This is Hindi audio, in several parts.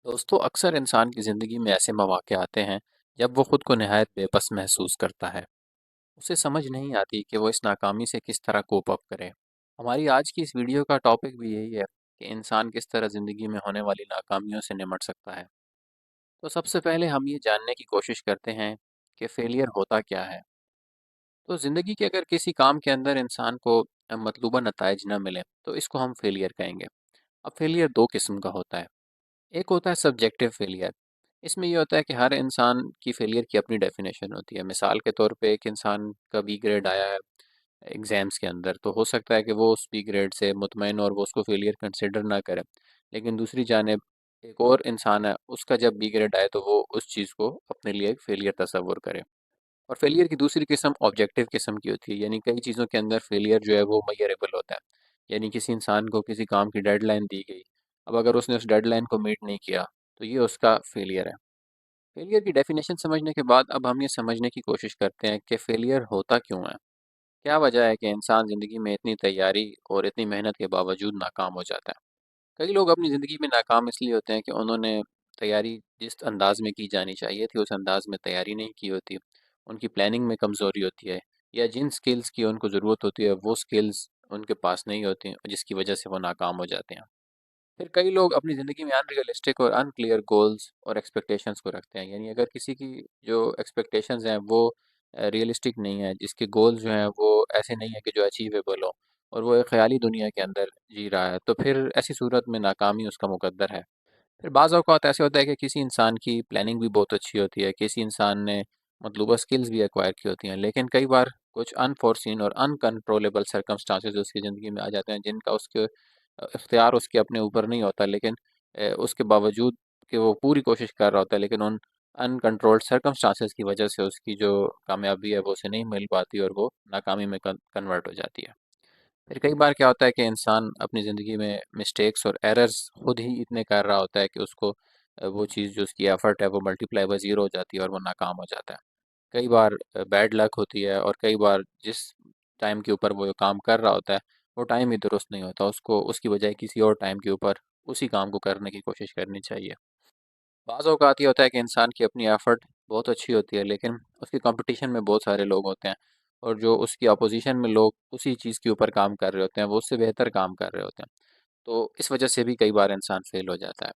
दोस्तों अक्सर इंसान की ज़िंदगी में ऐसे मौक़े आते हैं जब वो खुद को निहायत बेबस महसूस करता है। उसे समझ नहीं आती कि वो इस नाकामी से किस तरह कोप अप करे। हमारी आज की इस वीडियो का टॉपिक भी यही है कि इंसान किस तरह ज़िंदगी में होने वाली नाकामियों से निपट सकता है। तो सबसे पहले हम ये जानने की कोशिश करते हैं कि फेलियर होता क्या है। तो ज़िंदगी के अगर किसी काम के अंदर इंसान को मतलूबा नताइज न मिले तो इसको हम फेलियर कहेंगे। अब फेलियर दो किस्म का होता है। एक होता है सब्जेक्टिव फेलियर। इसमें ये होता है कि हर इंसान की फेलियर की अपनी डेफिनेशन होती है। मिसाल के तौर पे एक इंसान का बी ग्रेड आया है एग्ज़ाम्स के अंदर, तो हो सकता है कि वो उस बी ग्रेड से मुतमईन और वो उसको फेलियर कंसिडर ना करे। लेकिन दूसरी जानिब एक और इंसान है, उसका जब बी ग्रेड आए तो वो उस चीज़ को अपने लिए एक फेलियर तस्वुर करे। और फेलियर की दूसरी किस्म ऑब्जेक्टिव किस्म की होती है, यानी कई चीज़ों के अंदर फेलियर जो है वो मेजरेबल होता है। यानी किसी इंसान को किसी काम की डेडलाइन दी गई, अब अगर उसने उस डेडलाइन को मीट नहीं किया तो ये उसका फेलियर है। फेलियर की डेफिनेशन समझने के बाद अब हम ये समझने की कोशिश करते हैं कि फेलियर होता क्यों है। क्या वजह है कि इंसान ज़िंदगी में इतनी तैयारी और इतनी मेहनत के बावजूद नाकाम हो जाता है। कई लोग अपनी ज़िंदगी में नाकाम इसलिए होते हैं कि उन्होंने तैयारी जिस अंदाज़ में की जानी चाहिए थी, उस अंदाज़ में तैयारी नहीं की होती। उनकी प्लानिंग में कमज़ोरी होती है, या जिन स्किल्स की उनको ज़रूरत होती है, वो स्किल्स उनके पास नहीं होती, जिसकी वजह से वो नाकाम हो जाते हैं। फिर कई लोग अपनी ज़िंदगी में अनरियलिस्टिक और अनक्लियर गोल्स और एक्सपेक्टेशंस को रखते हैं। यानी अगर किसी की जो एक्सपेक्टेशंस हैं वो रियलिस्टिक नहीं है, जिसके गोल्स जो हैं वो ऐसे नहीं है कि जो अचीवेबल हो, और वो एक ख़याली दुनिया के अंदर जी रहा है, तो फिर ऐसी सूरत में नाकामी उसका मुकद्दर है। फिर बाज़ औक़ात ऐसे होता है कि किसी इंसान की प्लानिंग भी बहुत अच्छी होती है, किसी इंसान ने मतलूबा स्किल्स भी एक्वायर की होती हैं, लेकिन कई बार कुछ अनफ़ोर्सीन और अनकंट्रोलेबल सर्कमस्टांसेस उसकी ज़िंदगी में आ जाते हैं, जिनका उसके इख्तियार उसके अपने ऊपर नहीं होता, लेकिन उसके बावजूद कि वो पूरी कोशिश कर रहा होता है, लेकिन उन अनकंट्रोल्ड सर्कमस्टांसेस की वजह से उसकी जो कामयाबी है वो उसे नहीं मिल पाती और वो नाकामी में कन्वर्ट हो जाती है। फिर कई बार क्या होता है कि इंसान अपनी ज़िंदगी में मिस्टेक्स और एरर्स खुद ही इतने कर रहा होता है कि उसको वो चीज़ जो उसकी एफ़र्ट है वो मल्टीप्लाई बाय ज़ीरो हो जाती है और वो नाकाम हो जाता है। कई बार बैड लक होती है, और कई बार जिस टाइम के ऊपर वो काम कर रहा होता है, वो टाइम ही दुरुस्त नहीं होता, उसको उसकी बजाय किसी और टाइम के ऊपर उसी काम को करने की कोशिश करनी चाहिए। बाज़ औक़ात ये होता है कि इंसान की अपनी एफ़र्ट बहुत अच्छी होती है, लेकिन उसकी कॉम्पिटिशन में बहुत सारे लोग होते हैं, और जो उसकी अपोज़िशन में लोग उसी चीज़ के ऊपर काम कर रहे होते हैं, वो उससे बेहतर काम कर रहे होते हैं। तो इस वजह से भी कई बार इंसान फ़ेल हो जाता है।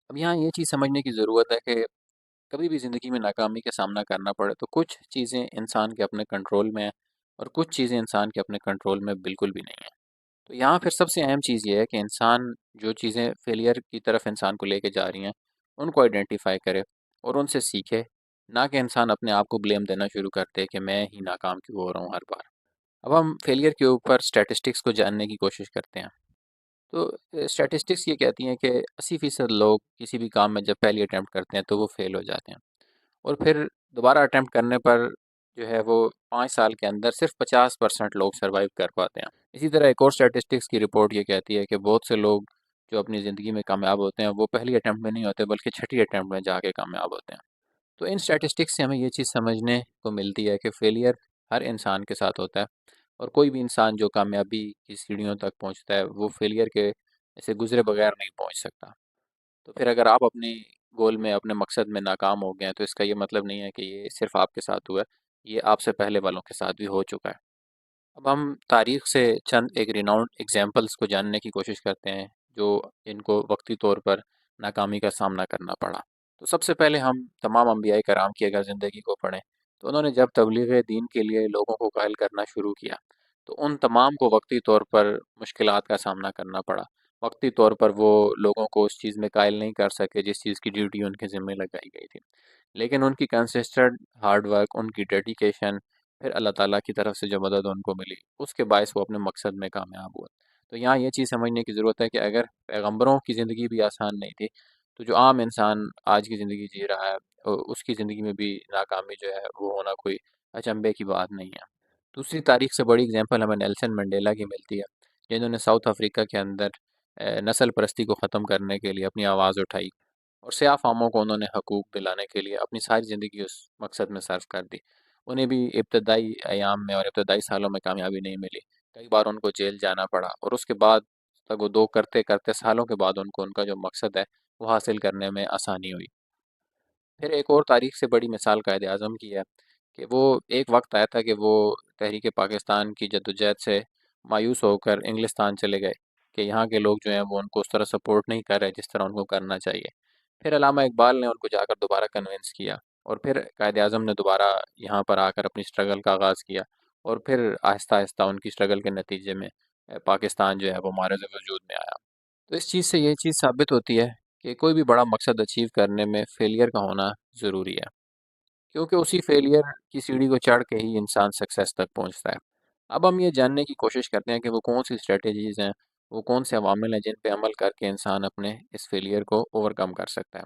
अब यहाँ ये चीज़ समझने की ज़रूरत है कि कभी भी ज़िंदगी में नाकामी का सामना करना पड़े तो कुछ चीज़ें इंसान के अपने कंट्रोल में हैं, और कुछ चीज़ें इंसान के अपने कंट्रोल में बिल्कुल भी नहीं है। तो यहाँ फिर सबसे अहम चीज़ ये है कि इंसान जो चीज़ें फेलियर की तरफ इंसान को लेके जा रही हैं, उनको आइडेंटिफ़ाई करे और उनसे सीखे, ना कि इंसान अपने आप को ब्लेम देना शुरू कर दे कि मैं ही नाकाम क्यों हो रहा हूँ हर बार। अब हम फेलियर के ऊपर स्टैटिस्टिक्स को जानने की कोशिश करते हैं। तो स्टैटिस्टिक्स ये कहती हैं कि 80% लोग किसी भी काम में जब पहली अटेम्प्ट करते हैं तो वो फेल हो जाते हैं, और फिर दोबारा अटेम्प्ट करने पर जो है वो 5 साल के अंदर सिर्फ 50% लोग सर्वाइव कर पाते हैं। इसी तरह एक और स्टैटिस्टिक्स की रिपोर्ट ये कहती है कि बहुत से लोग जो अपनी ज़िंदगी में कामयाब होते हैं वो पहली अटेम्प्ट में नहीं होते, बल्कि छठी अटेम्प्ट में जाके कामयाब होते हैं। तो इन स्टैटिस्टिक्स से हमें ये चीज़ समझने को मिलती है कि फेलियर हर इंसान के साथ होता है, और कोई भी इंसान जो कामयाबी की सीढ़ियों तक पहुँचता है वो फेलियर के से गुज़रे बगैर नहीं पहुँच सकता। तो फिर अगर आप अपनी गोल में, अपने मकसद में नाकाम हो गए हैं, तो इसका ये मतलब नहीं है कि ये सिर्फ़ आपके साथ हुआ है, ये आपसे पहले वालों के साथ भी हो चुका है। अब हम तारीख़ से चंद एक रिनाउंड एग्ज़ाम्पल्स को जानने की कोशिश करते हैं, जो इनको वक़्ती तौर पर नाकामी का सामना करना पड़ा। तो सबसे पहले हम तमाम अंबियाए कराम की अगर ज़िंदगी को पढ़ें, तो उन्होंने जब तबलीग दीन के लिए लोगों को कायल करना शुरू किया, तो उन तमाम को वक़्ती तौर पर मुश्किलात का सामना करना पड़ा। वक़्ती तौर पर वो लोगों को उस चीज़ में कायल नहीं कर सके जिस चीज़ की ड्यूटी उनके ज़िम्मे लगाई गई थी। लेकिन उनकी कंसिस्टेंट हार्ड वर्क, उनकी डेडिकेशन, फिर अल्लाह ताला की तरफ से जो मदद उनको मिली, उसके बायस वो अपने मकसद में कामयाब हुए। तो यहाँ ये चीज़ समझने की ज़रूरत है कि अगर पैगंबरों की ज़िंदगी भी आसान नहीं थी, तो जो आम इंसान आज की ज़िंदगी जी रहा है, उसकी ज़िंदगी में भी नाकामी जो है वो होना कोई अचंभे की बात नहीं है। दूसरी तारीख से बड़ी एग्ज़ाम्पल हमें नेल्सन मंडेला की मिलती है, जिन्होंने साउथ अफ्रीका के अंदर नस्ल परस्ती को ख़त्म करने के लिए अपनी आवाज़ उठाई, और स्याह फ़ामों को उन्होंने हकूक़ दिलाने के लिए अपनी सारी ज़िंदगी उस मकसद में सर्फ़ कर दी। उन्हें भी इब्तदाई अयाम में और इब्तदाई सालों में कामयाबी नहीं मिली। कई बार उनको जेल जाना पड़ा, और उसके बाद तगो दो करते-करते सालों के बाद उनको उनका जो मकसद है वो हासिल करने में आसानी हुई। फिर एक और तारीख से बड़ी मिसाल कायद-ए-आज़म की है कि वो एक वक्त आया था कि वो तहरीक पाकिस्तान की जद्दोजहद से मायूस होकर इंग्लिस्तान चले गए कि यहाँ के लोग जो हैं वो उनको उस तरह सपोर्ट नहीं कर रहे जिस तरह उनको करना चाहिए। फिर अल्लामा इकबाल ने उनको जाकर दोबारा कन्विंस किया और फिर कायद-ए-आज़म ने दोबारा यहाँ पर आकर अपनी स्ट्रगल का आगाज़ किया और फिर आहिस्ता-आहिस्ता उनकी स्ट्रगल के नतीजे में पाकिस्तान जो है वो मारज़ वजूद में आया। तो इस चीज़ से ये चीज़ साबित होती है कि कोई भी बड़ा मकसद अचीव करने में फेलियर का होना ज़रूरी है, क्योंकि उसी फेलियर की सीढ़ी को चढ़ के ही इंसान सक्सेस तक पहुंचता है। अब हम ये जानने की कोशिश करते हैं कि वो कौन सी स्ट्रेटजीज़ हैं, वो कौन से अवामिल हैं जिन पे अमल करके इंसान अपने इस फेलियर को ओवरकम कर सकता है।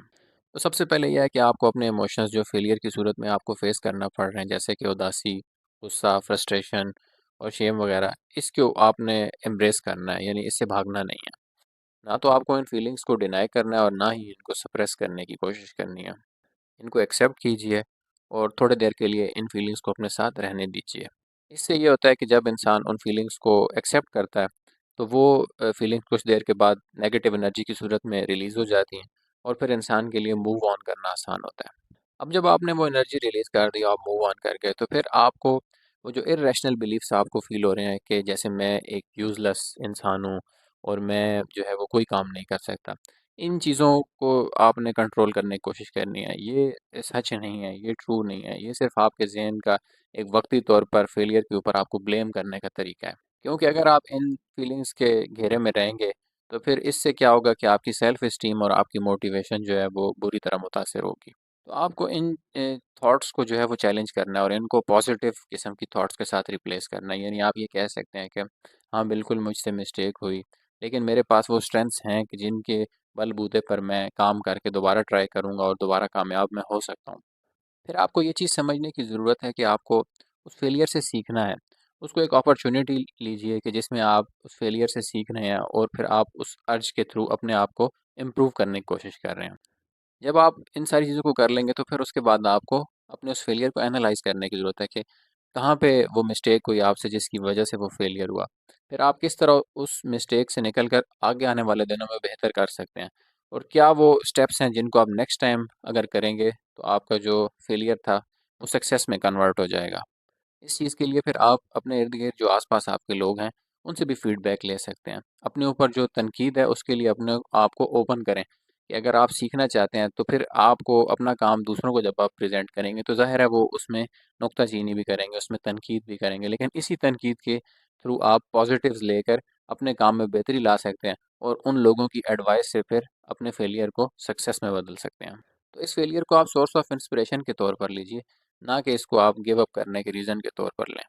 तो सबसे पहले यह है कि आपको अपने इमोशंस जो फेलियर की सूरत में आपको फेस करना पड़ रहे हैं, जैसे कि उदासी, गुस्सा, फ्रस्ट्रेशन और शेम वगैरह, इसको आपने एम्ब्रेस करना है, यानी इससे भागना नहीं है। ना तो आपको इन फीलिंग्स को डिनाई करना है और ना ही इनको सप्रेस करने की कोशिश करनी है। इनको एक्सेप्ट कीजिए और थोड़ी देर के लिए इन फीलिंग्स को अपने साथ रहने दीजिए। इससे ये होता है कि जब इंसान उन फीलिंग्स को एक्सेप्ट करता है, तो वो फीलिंग्स कुछ देर के बाद नेगेटिव एनर्जी की सूरत में रिलीज़ हो जाती हैं और फिर इंसान के लिए मूव ऑन करना आसान होता है। अब जब आपने वो एनर्जी रिलीज़ कर दी, आप मूव ऑन कर गए, तो फिर आपको वो जो इर्रेशनल बिलीफ्स आपको फ़ील हो रहे हैं कि जैसे मैं एक यूज़लेस इंसान हूँ और मैं जो है वो कोई काम नहीं कर सकता। इन चीज़ों को आपने कंट्रोल करने की कोशिश करनी है। ये सच नहीं है, ये ट्रू नहीं है, ये सिर्फ़ आपके ज़हन का एक वक़्ती तौर पर फेलियर के ऊपर आपको ब्लेम करने का तरीका है। क्योंकि अगर आप इन फीलिंग्स के घेरे में रहेंगे, तो फिर इससे क्या होगा कि आपकी सेल्फ़ एस्टीम और आपकी मोटिवेशन जो है वो बुरी तरह मुतासिर होगी। तो आपको इन थॉट्स को जो है वो चैलेंज करना है और इनको पॉजिटिव किस्म की थॉट्स के साथ रिप्लेस करना है। यानी आप ये कह सकते हैं कि हाँ, बिल्कुल मुझसे मिस्टेक हुई, लेकिन मेरे पास वो स्ट्रेंथ्स हैं कि जिनके बलबूते पर मैं काम करके दोबारा ट्राई करूँगा और दोबारा कामयाब मैं हो सकता हूँ। फिर आपको ये चीज़ समझने की ज़रूरत है कि आपको उस फेलियर से सीखना है। उसको एक अपॉर्च्युनिटी लीजिए कि जिसमें आप उस फेलियर से सीख रहे हैं और फिर आप उस अर्ज के थ्रू अपने आप को इम्प्रूव करने की कोशिश कर रहे हैं। जब आप इन सारी चीज़ों को कर लेंगे, तो फिर उसके बाद आपको अपने उस फेलियर को एनालाइज़ करने की ज़रूरत है कि कहाँ पे वो मिस्टेक हुई आपसे जिसकी वजह से वो फेलियर हुआ। फिर आप किस तरह उस मिस्टेक से निकल कर आगे आने वाले दिनों में बेहतर कर सकते हैं और क्या वो स्टेप्स हैं जिनको आप नेक्स्ट टाइम अगर करेंगे तो आपका जो फेलियर था वो सक्सेस में कन्वर्ट हो जाएगा। इस चीज़ के लिए फिर आप अपने इर्द-गिर्द जो आस-पास आपके लोग हैं, उनसे भी फीडबैक ले सकते हैं। अपने ऊपर जो तनकीद है उसके लिए अपने आप को ओपन करें कि अगर आप सीखना चाहते हैं तो फिर आपको अपना काम दूसरों को जब आप प्रेज़ेंट करेंगे तो ज़ाहिर है वो उसमें नुक्ताचीनी भी करेंगे, उसमें तनकीद भी करेंगे। लेकिन इसी तनकीद के थ्रू आप पॉज़िटिव्स लेकर अपने काम में बेहतरी ला सकते हैं और उन लोगों की एडवाइस से फिर अपने फेलियर को सक्सेस में बदल सकते हैं। तो इस फेलियर को आप सोर्स ऑफ इंस्पिरेशन के तौर पर लीजिए, ना कि इसको आप गिव अप करने के रीज़न के तौर पर लें।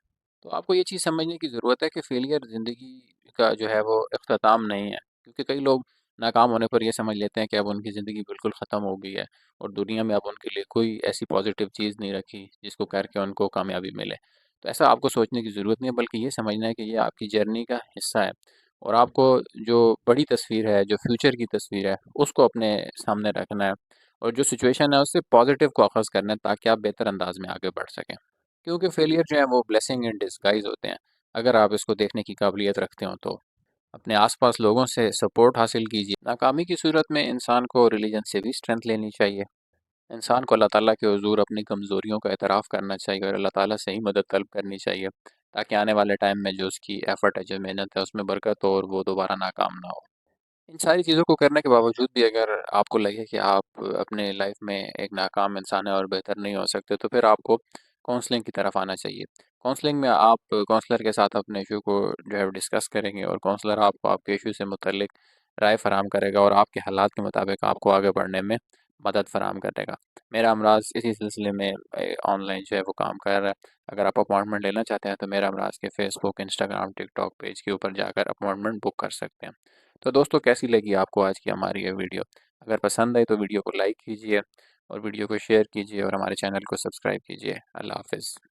तो आपको ये चीज़ समझने की ज़रूरत है कि फेलियर ज़िंदगी का जो है वो इख्तिताम नहीं है, क्योंकि कई लोग नाकाम होने पर ये समझ लेते हैं कि अब उनकी ज़िंदगी बिल्कुल ख़त्म हो गई है और दुनिया में अब उनके लिए कोई ऐसी पॉज़िटिव चीज़ नहीं रखी जिसको करके उनको कामयाबी मिले। तो ऐसा आपको सोचने की ज़रूरत नहीं है, बल्कि ये समझना है कि ये आपकी जर्नी का हिस्सा है और आपको जो बड़ी तस्वीर है, जो फ्यूचर की तस्वीर है, उसको अपने सामने रखना है और जो सिचुएशन है उससे पॉज़िटिव को अख़ज़ करना है ताकि आप बेहतर अंदाज़ में आगे बढ़ सकें। क्योंकि फेलियर जो है वो ब्लेसिंग इन डिस्गाइज़ होते हैं, अगर आप इसको देखने की काबिलियत रखते हो तो। अपने आस-पास लोगों से सपोर्ट हासिल कीजिए। नाकामी की सूरत में इंसान को रिलीजन से भी स्ट्रेंथ लेनी चाहिए। इंसान को अल्लाह ताला के हुज़ूर अपनी कमज़ोरियों का एतराफ़ करना चाहिए और अल्लाह ताला से ही मदद तलब करनी चाहिए, ताकि आने वाले टाइम में जो उसकी एफ़र्ट है, जो मेहनत है, उसमें बरकत हो और वो दोबारा नाकाम ना हो। इन सारी चीज़ों को करने के बावजूद भी अगर आपको लगे कि आप अपने लाइफ में एक नाकाम इंसान हैं और बेहतर नहीं हो सकते, तो फिर आपको काउंसलिंग की तरफ आना चाहिए। काउंसलिंग में आप काउंसलर के साथ अपने इशू को जो है डिस्कस करेंगे और काउंसलर आपको आपके इशू से मुतल्लिक राय फ़राहम करेगा और आपके हालात के मुताबिक आपको आगे बढ़ने में मदद फ़राहम करेगा। मेरा अमराज इसी सिलसिले में ऑनलाइन जो है वो काम कर रहा है। अगर आप अपॉइंटमेंट लेना चाहते हैं, तो मेरा अमराज के फ़ेसबुक, इंस्टाग्राम, टिकटॉक पेज के ऊपर जाकर अपॉइंटमेंट बुक कर सकते हैं। तो दोस्तों, कैसी लगी आपको आज की हमारी ये वीडियो? अगर पसंद आई तो वीडियो को लाइक कीजिए और वीडियो को शेयर कीजिए और हमारे चैनल को सब्सक्राइब कीजिए। अल्लाह हाफ़िज़।